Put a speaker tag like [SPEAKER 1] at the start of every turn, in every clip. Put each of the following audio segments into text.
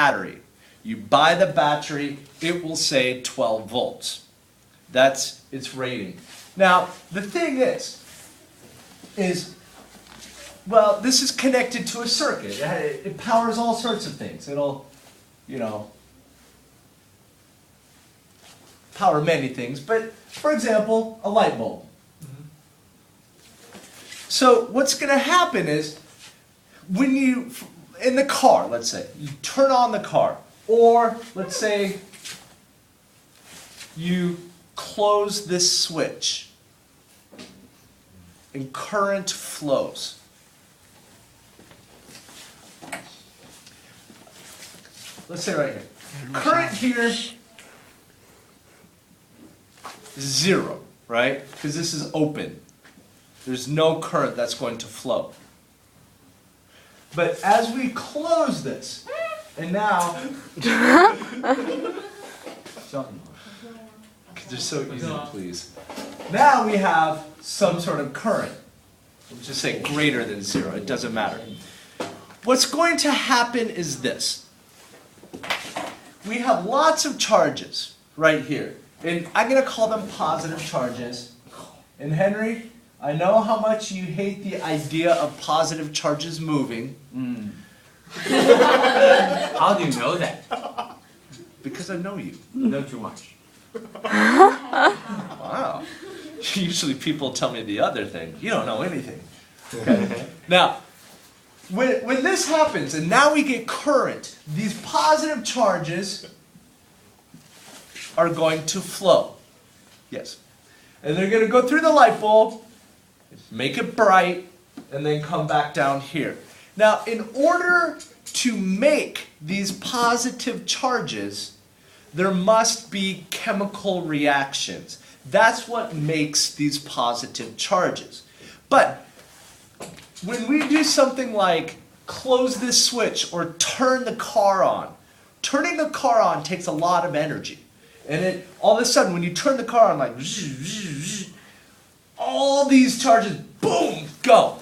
[SPEAKER 1] battery. You buy the battery, it will say 12 volts. That's its rating. Now, the thing is, well, this is connected to a circuit. It powers all sorts of things. It'll, power many things, but for example, a light bulb. So what's going to happen is, when you, in the car, let's say, you turn on the car, or let's say you close this switch and current flows. Let's say right here. Current here is 0, right? Because this is open. There's no current that's going to flow. But as we close this, and now, because they're so easy to please. Now we have some sort of current. We'll just say greater than 0. It doesn't matter. What's going to happen is this. We have lots of charges right here. And I'm going to call them positive charges. And Henry, I know how much you hate the idea of positive charges moving.
[SPEAKER 2] How do you know that?
[SPEAKER 1] Because I know you.
[SPEAKER 2] Know too much.
[SPEAKER 1] Wow. Usually people tell me the other thing. You don't know anything. Okay. Now, when this happens, and now we get current, these positive charges are going to flow. Yes. And they're going to go through the light bulb, make it bright, and then come back down here. Now, in order to make these positive charges, there must be chemical reactions. That's what makes these positive charges. But when we do something like close this switch or turn the car on, turning the car on takes a lot of energy. And all of a sudden, when you turn the car on, like, all these charges, boom, go.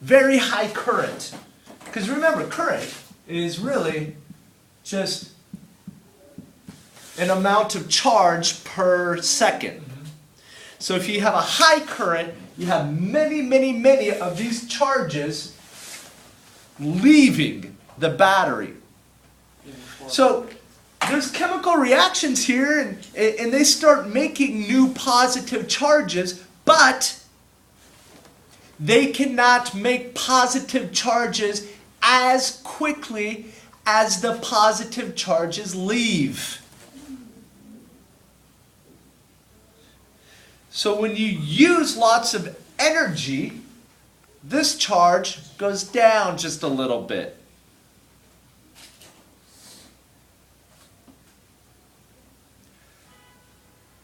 [SPEAKER 1] Very high current. Because remember, current is really just an amount of charge per second. So if you have a high current, you have many, many, many of these charges leaving the battery. So there's chemical reactions here, and they start making new positive charges, but they cannot make positive charges as quickly as the positive charges leave. So when you use lots of energy, this charge goes down just a little bit.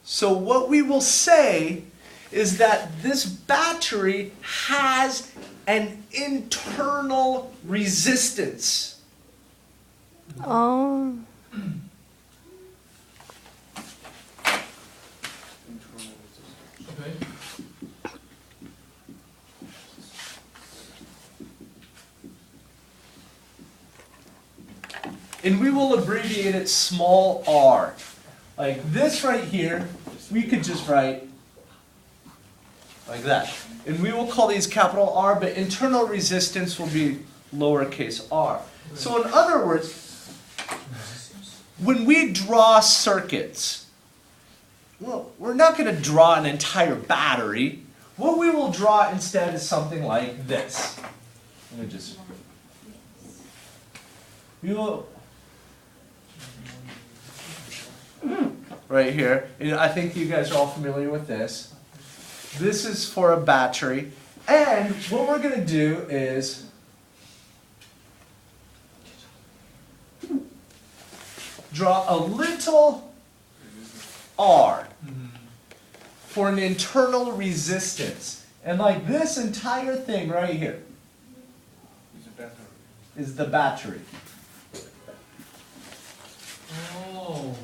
[SPEAKER 1] So what we will say is that this battery has an internal resistance.
[SPEAKER 3] Oh.
[SPEAKER 1] And we will abbreviate it small r. Like this right here, we could just write like that. And we will call these capital R, but internal resistance will be lowercase r. So in other words, when we draw circuits, well, we're not going to draw an entire battery. What we will draw instead is something like this. Let me just... We will... Right here, and I think you guys are all familiar with this. This is for a battery, and what we're going to do is draw a little R for an internal resistance. And like this entire thing right here is the battery.
[SPEAKER 2] Oh.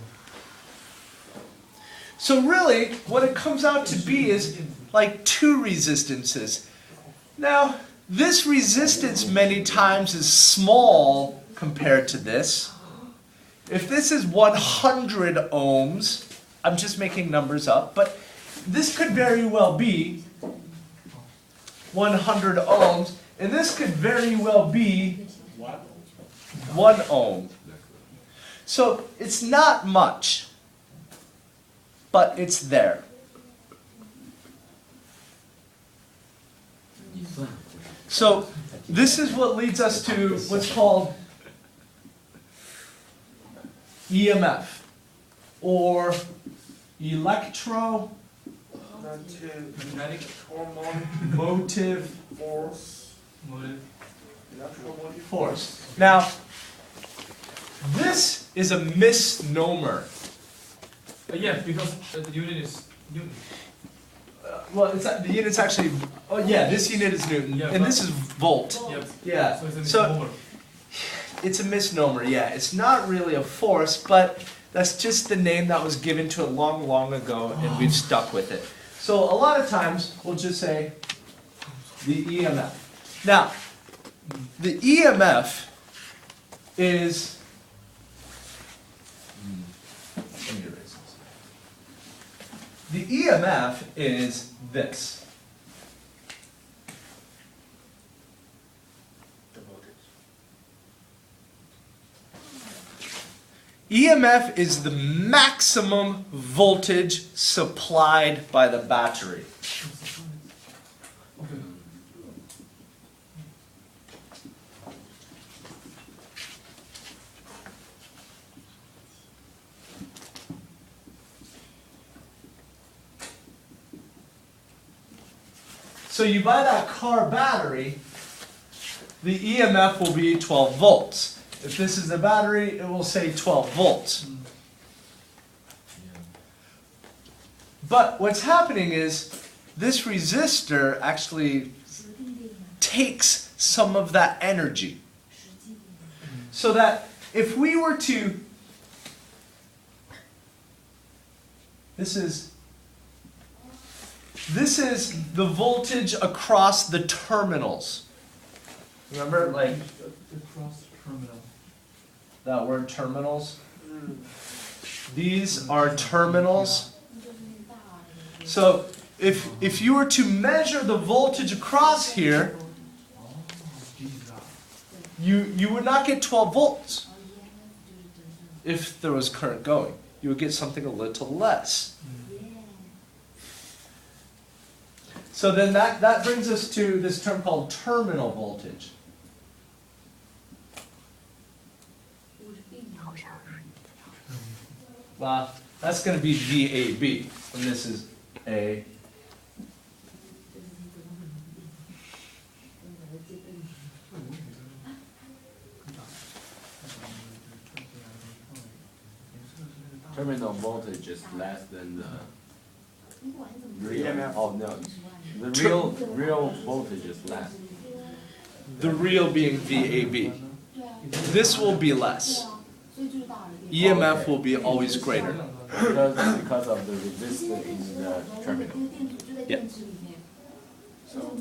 [SPEAKER 1] So really, what it comes out to be is like two resistances. Now, this resistance many times is small compared to this. If this is 100 ohms, I'm just making numbers up, but this could very well be 100 ohms, and this could very well be 1 ohm. So it's not much, but it's there. So this is what leads us to what's called EMF, or
[SPEAKER 2] Magnetic
[SPEAKER 1] motive
[SPEAKER 2] motive.
[SPEAKER 1] force. Now, this is a misnomer.
[SPEAKER 2] Yeah, because the unit is Newton.
[SPEAKER 1] Well, the unit's actually, oh yeah, this unit is Newton,
[SPEAKER 2] Yeah,
[SPEAKER 1] and
[SPEAKER 2] but-
[SPEAKER 1] this is volt.
[SPEAKER 2] Yep.
[SPEAKER 1] Yeah,
[SPEAKER 2] So it's a
[SPEAKER 1] so
[SPEAKER 2] misnomer.
[SPEAKER 1] it's a misnomer, yeah. It's not really a force, but that's just the name that was given to it long, long ago, and we've stuck with it. So a lot of times, we'll just say the EMF. Now, the EMF is, let me erase this. The EMF is this. EMF is the maximum voltage supplied by the battery.
[SPEAKER 2] Okay.
[SPEAKER 1] So you buy that car battery, the EMF will be 12 volts. If this is the battery, it will say 12 volts. But what's happening is this resistor actually takes some of that energy. So that if we were to, this is the voltage across the terminals. Remember, like
[SPEAKER 2] Across terminal.
[SPEAKER 1] that word terminals? These are terminals. So if you were to measure the voltage across here, you would not get 12 volts if there was current going. You would get something a little less. So then that brings us to this term called terminal voltage. Well, that's going to be VAB, and this is A.
[SPEAKER 3] Terminal voltage is less than the real.
[SPEAKER 4] EMF.
[SPEAKER 3] Oh no, the real voltage is less.
[SPEAKER 1] The real being VAB. This will be less. EMF will be always greater.
[SPEAKER 3] Because of the resistance in the terminal.
[SPEAKER 1] Yeah.
[SPEAKER 3] So